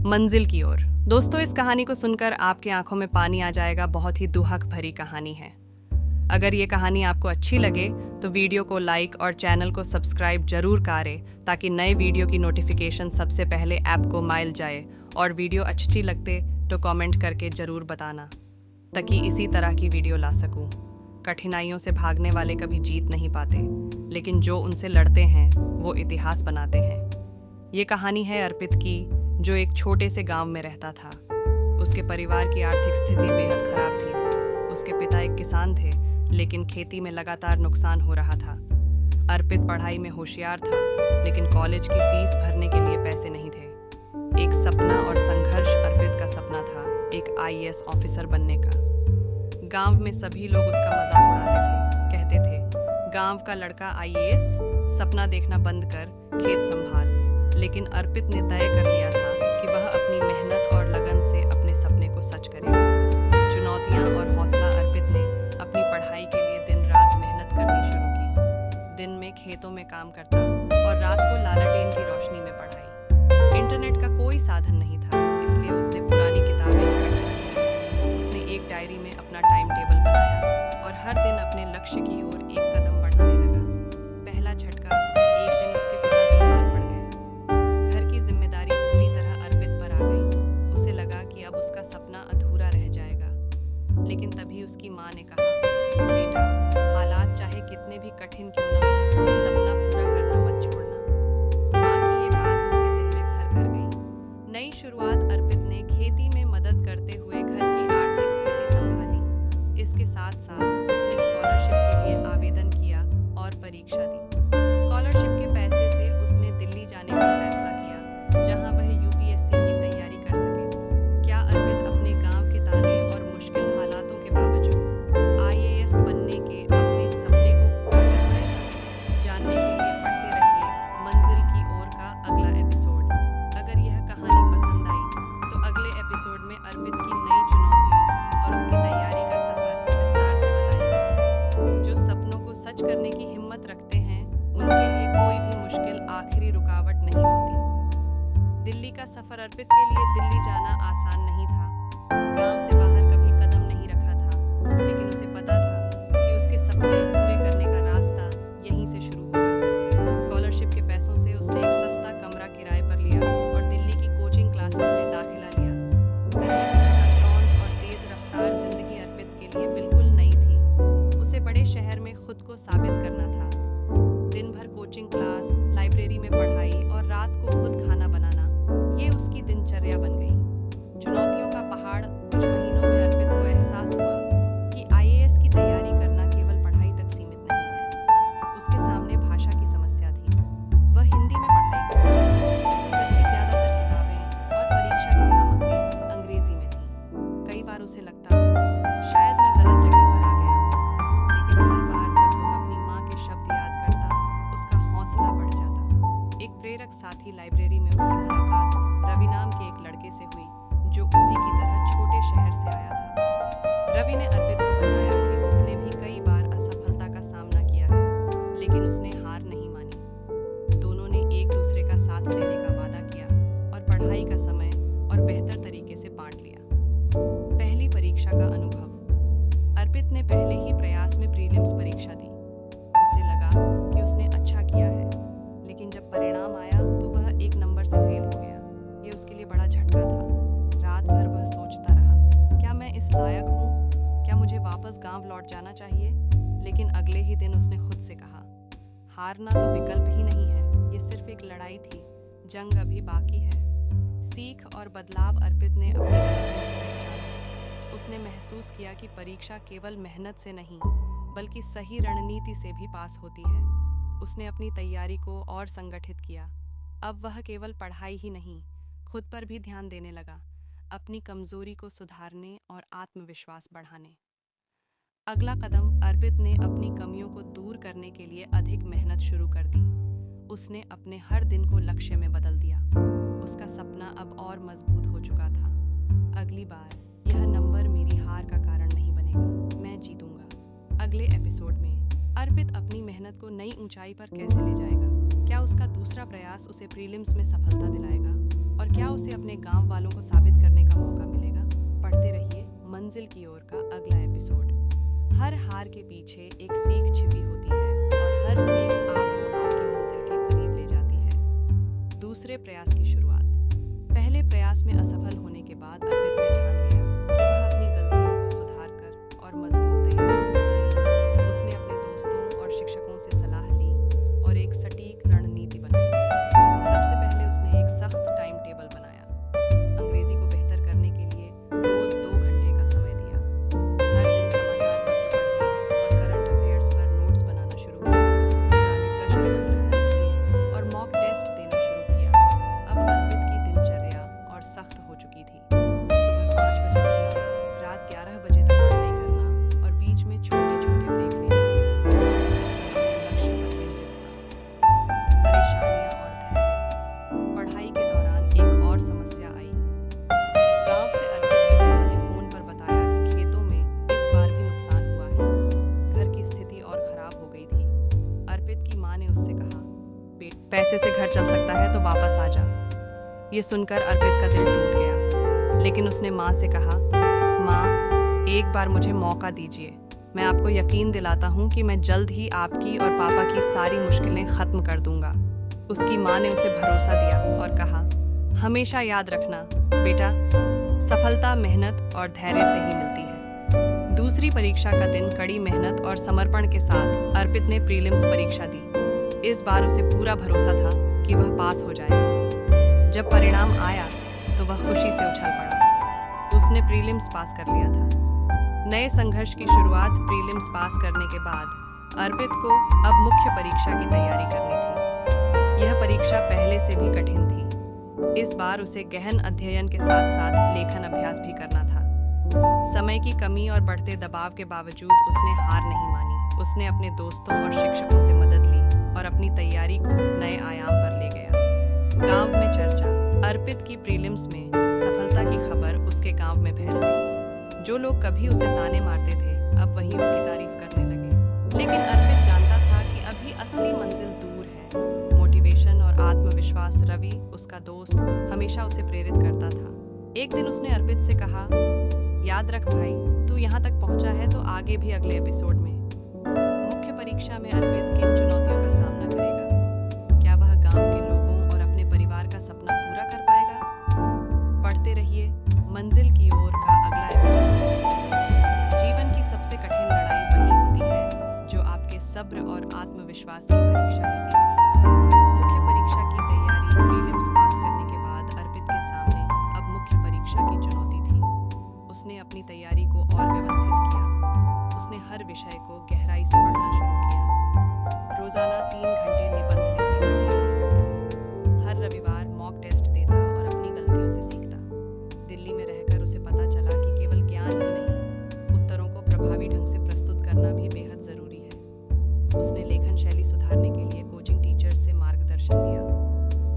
मंजिल की ओर। दोस्तों, इस कहानी को सुनकर आपकी आंखों में पानी आ जाएगा। बहुत ही दुहक भरी कहानी है। अगर ये कहानी आपको अच्छी लगे तो वीडियो को लाइक और चैनल को सब्सक्राइब जरूर करें ताकि नए वीडियो की नोटिफिकेशन सबसे पहले ऐप को मिल जाए। और वीडियो अच्छी लगते तो कमेंट करके जरूर बताना ताकि इसी तरह की वीडियो ला सकूं। कठिनाइयों से भागने वाले कभी जीत नहीं पाते, लेकिन जो उनसे लड़ते हैं वो इतिहास बनाते हैं। ये कहानी है अर्पित की, जो एक छोटे से गांव में रहता था। उसके परिवार की आर्थिक स्थिति बेहद खराब थी। उसके पिता एक किसान थे, लेकिन खेती में लगातार नुकसान हो रहा था। अर्पित पढ़ाई में होशियार था, लेकिन कॉलेज की फीस भरने के लिए पैसे नहीं थे। एक सपना और संघर्ष अर्पित का सपना था, एक आईएएस ऑफिसर बनने का। गांव में सभी लोग उसका मजाक उड़ाते थे, कहते थे, गांव का लड़का आईएएस, सपना देखना बंद कर खेत संभाल। लेकिन अर्पित ने तय कर लिया था कि वह अपनी मेहनत और लगन से अपने सपने को सच करेगा। चुनौतियां और हौसला। अर्पित ने अपनी पढ़ाई के लिए दिन रात मेहनत करनी शुरू की। दिन में खेतों में काम करता और रात को लालटेन की रोशनी में पढ़ाई। इंटरनेट का कोई साधन नहीं था, इसलिए उसने पुरानी किताबें इकट्ठा की। उसने एक डायरी में अपना टाइम टेबल बनाया और हर दिन अपने लक्ष्य की ओर एक कदम बढ़ाने लगा। पहला झटका, एक दिन उसके पिता बीमार पड़ गए। घर की जिम्मेदारी पूरी तरह अर्पित पर आ गई। उसे लगा कि अब उसका सपना अधूरा रह जाएगा। लेकिन तभी उसकी माँ ने कहा, बेटा, हालात चाहे कितने भी कठिन क्यों ना हो, सपना पूरा करना मत छोड़ना। माँ की ये बात उसके दिल में घर कर गई। नई शुरुआत। अर्पित ने खेती में मदद करते हुए घर की आर्थिक स्थिति संभाली। इसके साथ साथ उसने स्कॉलरशिप के लिए आवेदन किया और परीक्षा दी। स्कॉलरशिप के पैसे से उसने दिल्ली जाने का फैसला किया, जहां वह यूपीएससी की तैयारी कर सके। क्या अर्पित अपने गांव के ताने और मुश्किल हालातों के बावजूद आईएएस बनने के अपने सपने को पूरा कर पाएगा? जानने के लिए पढ़ते रहिए मंजिल की ओर का अगला एपिसोड। अगर यह कहानी पसंद आई तो अगले एपिसोड में अर्पित की नई चुनौतियों और उसकी तैयारी का सफर विस्तार से बताएंगे। जो सपनों को सच करने की हिम्मत रखते हैं, उनके लिए कोई भी मुश्किल आखिरी रुकावट नहीं होती। दिल्ली का सफर। अर्पित के लिए दिल्ली जाना आसान नहीं था। गांव से बाहर कभी कदम नहीं रखा था, लेकिन उसे पता था कि उसके सपने पूरे करने का रास्ता यहीं से शुरू होगा। स्कॉलरशिप के पैसों से उसने एक सस्ता कमरा किराए पर लिया और दिल्ली की कोचिंग क्लासेस में दाखिला लिया। दिल्ली की चकाचौंध और तेज रफ्तार जिंदगी अर्पित के लिए बिल्कुल नई थी। उसे बड़े शहर में खुद को साबित करना था। दिन भर कोचिंग क्लास, लाइब्रेरी में पढ़ाई और रात को खुद खाना बनाना, ये उसकी दिनचर्या बन गई। चुनौतियों का पहाड़। कुछ महीनों में अर्पित को एहसास हुआ कि आईएएस की तैयारी करना केवल पढ़ाई तक सीमित नहीं है। उसके सामने भाषा की समस्या थी। वह हिंदी में पढ़ाई करता था, जबकि ज्यादातर किताबें और परीक्षा की सामग्री अंग्रेजी में थी। कई बार उसे लगता, शायद मैं गलत जगह पर आ गया हूँ। लेकिन हर बार जब वह अपनी माँ के शब्द याद करता, उसका हौसला बढ़ जाता। एक प्रेरक साथी। लाइब्रेरी में उसकी मुलाकात रवि नाम के एक लड़के से हुई, जो उसी की तरह छोटे शहर से आया था। रवि ने अर्पित को बताया कि उसने भी कई बार असफलता का सामना किया है, लेकिन उसने हार नहीं मानी। दोनों ने एक दूसरे का साथ देने का वादा किया और पढ़ाई का समय और बेहतर तरीके से बांट लिया। पहली परीक्षा का अनुभव। अर्पित ने पहले ही प्रयास में प्रीलिम्स परीक्षा दी। उसे लगा कि उसने अच्छा किया है, लेकिन जब परिणाम आया तो वह एक नंबर से फेल हो गया। ये उसके लिए बड़ा झटका था। रात भर वह सोचता रहा, क्या मैं इस लायक हूँ? क्या मुझे वापस गांव लौट जाना चाहिए? लेकिन अगले ही दिन उसने खुद से कहा, हारना तो विकल्प ही नहीं है, ये सिर्फ एक लड़ाई थी, जंग अभी बाकी है। सीख और बदलाव। अर्पित ने अपनी गलतियों को पहचाना। उसने महसूस किया कि परीक्षा केवल मेहनत से नहीं, बल्कि सही रणनीति से भी पास होती है। उसने अपनी तैयारी को और संगठित किया। अब वह केवल पढ़ाई ही नहीं, खुद पर भी ध्यान देने लगा, अपनी कमजोरी को सुधारने और आत्मविश्वास बढ़ाने। अगला कदम। अर्पित ने अपनी कमियों को दूर करने के लिए अधिक मेहनत शुरू कर दी। उसने अपने हर दिन को लक्ष्य में बदल दिया। उसका सपना अब और मजबूत हो चुका था। अगली बार यह नंबर मेरी हार का कारण नहीं बनेगा, मैं जीतूंगा। अगले एपिसोड में अर्पित अपनी मेहनत को नई ऊंचाई पर कैसे ले जाएगा? क्या उसका दूसरा प्रयास उसे प्रीलिम्स में सफलता दिलाएगा? और क्या उसे अपने गांव वालों को साबित करने का मौका मिलेगा? पढ़ते रहिए मंजिल की ओर का अगला एपिसोड। हर हार के पीछे एक सीख छिपी होती है और हर सीख आपको आपकी मंजिल के करीब ले जाती है। दूसरे प्रयास की शुरुआत। पहले प्रयास में असफल होने के बाद अर्पित ने ठान लिया कि वह अपनी गलतियों को सुधार कर और मजबूत तैयारी करेगा। उसने अपने दोस्तों और शिक्षकों से सलाह ली और एक सटीक रणनीति बनाई। सबसे पहले उसने एक सख्त टाइम टेबल बनाया। अंग्रेजी को बेहतर करने के लिए रोज 2 घंटे का समय दिया। हर दिन समाचार पत्र पढ़ना और करंट अफेयर्स पर नोट्स बनाना शुरू किया। पुराने प्रश्न पत्र हल किए और मॉक टेस्ट देना शुरू किया। अब अर्पित की दिनचर्या और सख्त हो चुकी थी। सुबह 5 बजे उठना, रात 11 बजे तक पढ़ाई करना और बीच में छोटे छोटे ब्रेक लेना, जो पूरी तरह अपने लक्ष्य पर केंद्रित था। परेशानियां और धैर्य। पढ़ाई के दौरान एक और समस्या आई। गांव से अर्पित के पिता ने फोन पर बताया कि खेतों में इस बार भी नुकसान हुआ है। घर की स्थिति और खराब हो गई थी। अर्पित की मां ने उससे कहा, बेटा, पैसे से घर चल सकता है तो वापस आ जा। ये सुनकर अर्पित का दिल टूट गया, लेकिन उसने माँ से कहा, माँ, एक बार मुझे मौका दीजिए। मैं आपको यकीन दिलाता हूँ कि मैं जल्द ही आपकी और पापा की सारी मुश्किलें खत्म कर दूंगा। उसकी माँ ने उसे भरोसा दिया और कहा, हमेशा याद रखना बेटा, सफलता मेहनत और धैर्य से ही मिलती है। दूसरी परीक्षा का दिन कड़ी मेहनत और समर्पण के साथ अर्पित ने प्रीलिम्स परीक्षा दी। इस बार उसे पूरा भरोसा था कि वह पास हो जाएगा। जब परिणाम आया तो वह खुशी से उछल पड़ा। उसने प्रीलिम्स पास कर लिया था। नए संघर्ष की शुरुआत प्रीलिम्स पास करने के बाद अर्पित को अब मुख्य परीक्षा की तैयारी करनी थी। यह परीक्षा पहले से भी कठिन थी। इस बार उसे गहन अध्ययन के साथ साथ लेखन अभ्यास भी करना था। समय की कमी और बढ़ते दबाव के बावजूद उसने हार नहीं मानी। उसने अपने दोस्तों और शिक्षकों से मदद ली और अपनी तैयारी को नए आयाम पर ले गया। गांव में चर्चा। अर्पित की प्रीलिम्स में सफलता की खबर उसके गांव में फैल गई। जो लोग कभी उसे ताने मारते थे, अब वहीं उसकी तारीफ करने लगे। लेकिन अर्पित जानता था कि अभी असली मंजिल दूर है। मोटिवेशन और आत्मविश्वास रवि, उसका दोस्त, हमेशा उसे प्रेरित करता था। एक दिन उसने अर्पित से कहा, याद रख भाई, तू यहाँ तक पहुँचा है तो आगे भी अगले एपिसोड में। मुख्य परीक्षा में अर्पित किन चुनौतियों का सामना करेगा? क्या वह गांव के लोगों और अपने परिवार का सपना पूरा कर पाएगा? पढ़ते रहिए मंजिल की ओर का अगला एपिसोड। जीवन की सबसे कठिन लड़ाई वही होती है जो आपके सब्र और आत्मविश्वास की परीक्षा लेती है। मुख्य परीक्षा की तैयारी प्रीलिम्स पास करने के बाद अर्पित के सामने अब मुख्य परीक्षा की चुनौती थी। उसने अपनी तैयारी को और व्यवस्थित किया। उसने हर विषय को गहराई से पढ़ना शुरू किया। रोजाना 3 घंटे निबंध लिखने का अभ्यास करता। हर रविवार मॉक टेस्ट देता और अपनी गलतियों से सीखता। दिल्ली में रहकर उसे पता चला कि केवल ज्ञान ही नहीं, उत्तरों को प्रभावी ढंग से प्रस्तुत करना भी बेहद जरूरी है। उसने लेखन शैली सुधारने के लिए कोचिंग टीचर्स से मार्गदर्शन लिया।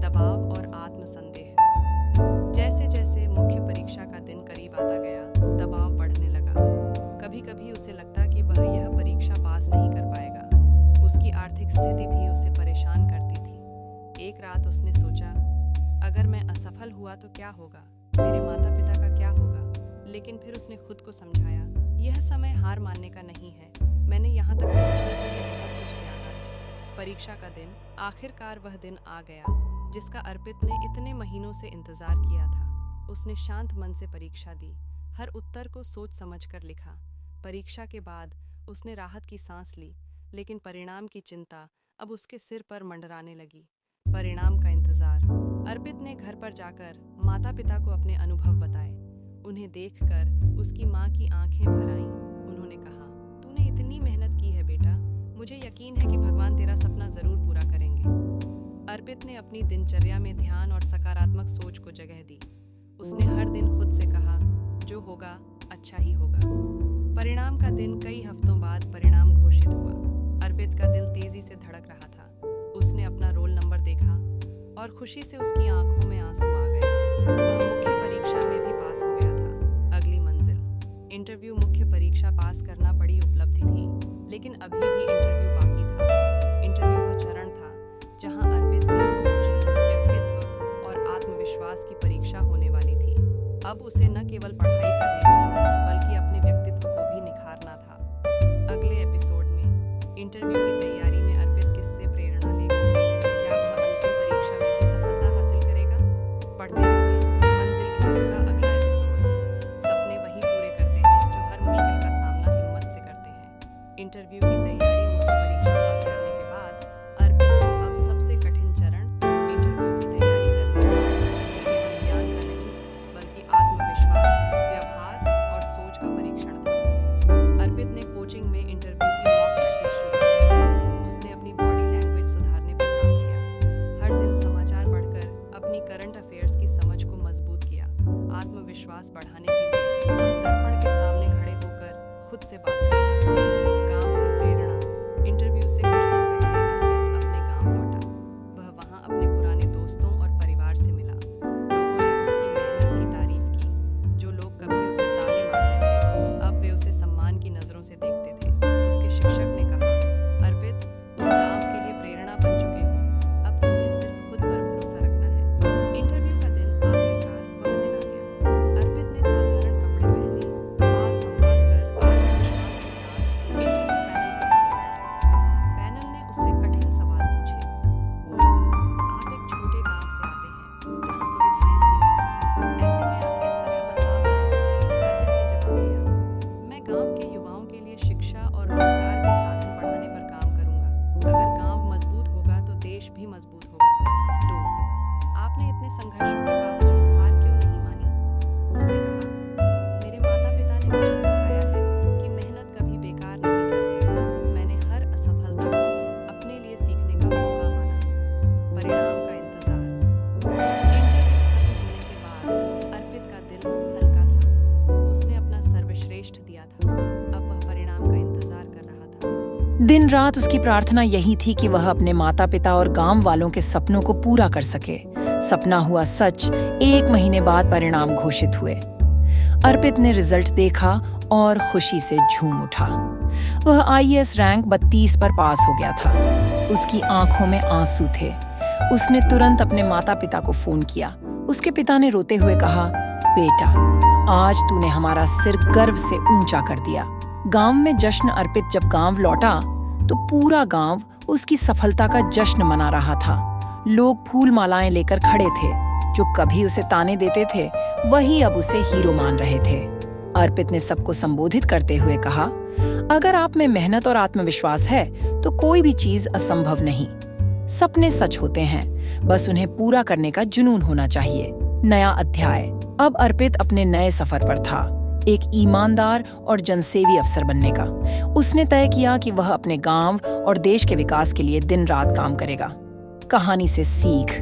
दबाव और आत्मसंदेह। जैसे जैसे मुख्य परीक्षा का दिन करीब आता गया, दबाव बढ़ने लगा। कभी कभी उसे लगता कि वह यह परीक्षा पास नहीं कर पाएगा। उसकी आर्थिक स्थिति भी उसे परेशान करती थी। एक रात उसने सोचा, अगर मैं असफल हुआ तो क्या होगा? मेरे माता पिता का क्या होगा? लेकिन फिर उसने खुद को समझाया, यह समय हार मानने का नहीं है। मैंने यहाँ तक पहुँचने के लिए बहुत कुछ त्यागा है। परीक्षा का दिन, आखिरकार वह दिन आ गया जिसका अर्पित ने इतने महीनों से इंतजार किया था। उसने शांत मन से परीक्षा दी, हर उत्तर को सोच समझकर लिखा। परीक्षा के बाद उसने राहत की सांस ली, लेकिन परिणाम की चिंता अब उसके सिर पर मंडराने लगी। परिणाम का इंतजार। अर्पित ने घर पर जाकर माता पिता को अपने अनुभव बताए। उन्हें देखकर उसकी माँ की आंखें भर आईं। उन्होंने कहा, तूने इतनी मेहनत की है बेटा, मुझे यकीन है कि भगवान तेरा सपना जरूर पूरा करेंगे। अर्पित ने अपनी दिनचर्या में ध्यान और सकारात्मक सोच को जगह दी। उसने हर दिन खुद से कहा, जो होगा अच्छा ही होगा। परिणाम का दिन कई हफ्तों बाद परिणाम घोषित हुआ। अर्पित का दिल तेजी से धड़क रहा था। उसने अपना रोल नंबर देखा और खुशी से उसकी आंखों में आंसू आ गए। वह मुख्य परीक्षा में भी पास हो गया था। अगली मंजिल। इंटरव्यू। मुख्य परीक्षा पास करना बड़ी उपलब्धि थी, लेकिन अभी भी इंटरव्यू बाकी था। इंटरव्यू वह चरण था जहां अर्पित की सोच, व्यक्तित्व और आत्मविश्वास की अब उसे न केवल पढ़ाई करनी थी बल्कि अपने व्यक्तित्व को भी निखारना था। अगले एपिसोड में इंटरव्यू की तैयारी में अर्पित किससे प्रेरणा लेगा? क्या वह अंतिम परीक्षा में भी सफलता हासिल करेगा? पढ़ते रहिए मंजिल की ओर का अगला एपिसोड। सपने वही पूरे करते हैं जो हर मुश्किल का सामना हिम्मत से करते हैं। इंटरव्यू की तैयारी, मुख्य परीक्षा पास करने के बाद अर्पित को अब सबसे कठिन चरण इंटरव्यू की तैयारी करनी थी। ये केवल ज्ञान का नहीं बल्कि आत्मविश्वास, व्यवहार और सोच का परीक्षण था। अर्पित ने कोचिंग में इंटरव्यू की मॉक प्रैक्टिस शुरू की। उसने अपनी बॉडी लैंग्वेज सुधारने पर काम किया। हर दिन समाचार पढ़कर अपनी करंट अफेयर्स की समझ को मजबूत किया। आत्मविश्वास बढ़ाने के लिए वह दर्पण के सामने खड़े होकर खुद से बात करता। गांव से प्रेरणा। इंटरव्यू से कुछ दिन पहले अर्पित अपने गांव लौटा। वह वहां अपने पुराने दोस्तों और परिवार से मिला। लोगों ने उसकी मेहनत की तारीफ की। जो लोग कभी उसे ताने मारते थे, अब वे उसे सम्मान की नजरों से देखते थे। उसके शिक्षक ने कहा, अर्पित, तुम गांव के लिए प्रेरणा बन चुके हो। अब तुम्हें सिर्फ खुद पर भरोसा रखना है। इंटरव्यू का दिन आखिरकार वह दिन आ गया। अर्पित ने साधारण कपड़े पहने, बाल संवारकर आत्मविश्वास के साथ इंटरव्यू पैनल के सामने बैठा। पैनल ने उससे कठिन सवाल पूछे। आप एक छोटे गांव से आते हैं जहां सुविधाएं सीमित हैं। ऐसे में आप किस तरह बदलाव लाएंगे? अर्पित ने जवाब दिया, मैं गांव के युवाओं के लिए शिक्षा और रोजगार के साधन बढ़ाने पर काम करूंगा। अगर गांव मजबूत होगा तो देश भी मजबूत होगा। 2. आपने इतने संघर्षों के बावजूद हार क्यों नहीं मानी? उसने कहा, मेरे माता पिता ने मुझे सिखाया है कि मेहनत कभी बेकार नहीं जाती। मैंने हर असफलता को अपने लिए सीखने का मौका माना। परिणाम का इंतजार। इंटरव्यू खत्म होने के बाद अर्पित का दिल हल्का था। उसने अपना सर्वश्रेष्ठ दिया था। अब वह परिणाम का इंतजार कर रहा था। दिन रात उसकी प्रार्थना यही थी कि वह अपने माता पिता और गांव वालों के सपनों को पूरा कर सके। सपना हुआ सच। 1 महीने बाद परिणाम घोषित हुए। अर्पित ने रिजल्ट देखा और खुशी से झूम उठा। वह IAS रैंक 32 पर पास हो गया था। उसकी आंखों में आंसू थे। उसने तुरंत अपने माता पिता को फोन किया। उसके पिता ने रोते हुए कहा, बेटा, आज तूने हमारा सिर गर्व से ऊंचा कर दिया। गांव में जश्न। अर्पित जब गांव लौटा तो पूरा गांव उसकी सफलता का जश्न मना रहा था। लोग फूल मालाएं लेकर खड़े थे। जो कभी उसे ताने देते थे, वही अब उसे हीरो मान रहे थे। अर्पित ने सबको संबोधित करते हुए कहा, अगर आप में मेहनत और आत्मविश्वास है तो कोई भी चीज असंभव नहीं। सपने सच होते हैं, बस उन्हें पूरा करने का जुनून होना चाहिए। नया अध्याय। अब अर्पित अपने नए सफर पर था, एक ईमानदार और जनसेवी अफसर बनने का। उसने तय किया कि वह अपने गांव और देश के विकास के लिए दिन रात काम करेगा। कहानी से सीख।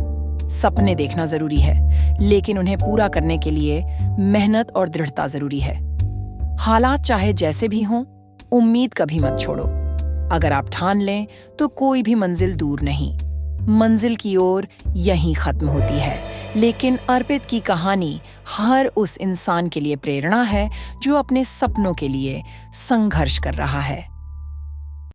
सपने देखना जरूरी है, लेकिन उन्हें पूरा करने के लिए मेहनत और दृढ़ता जरूरी है। हालात चाहे जैसे भी हों, उम्मीद कभी मत छोड़ो। अगर आप ठान लें तो कोई भी मंजिल दूर नहीं। मंजिल की ओर यहीं खत्म होती है, लेकिन अर्पित की कहानी हर उस इंसान के लिए प्रेरणा है जो अपने सपनों के लिए संघर्ष कर रहा है।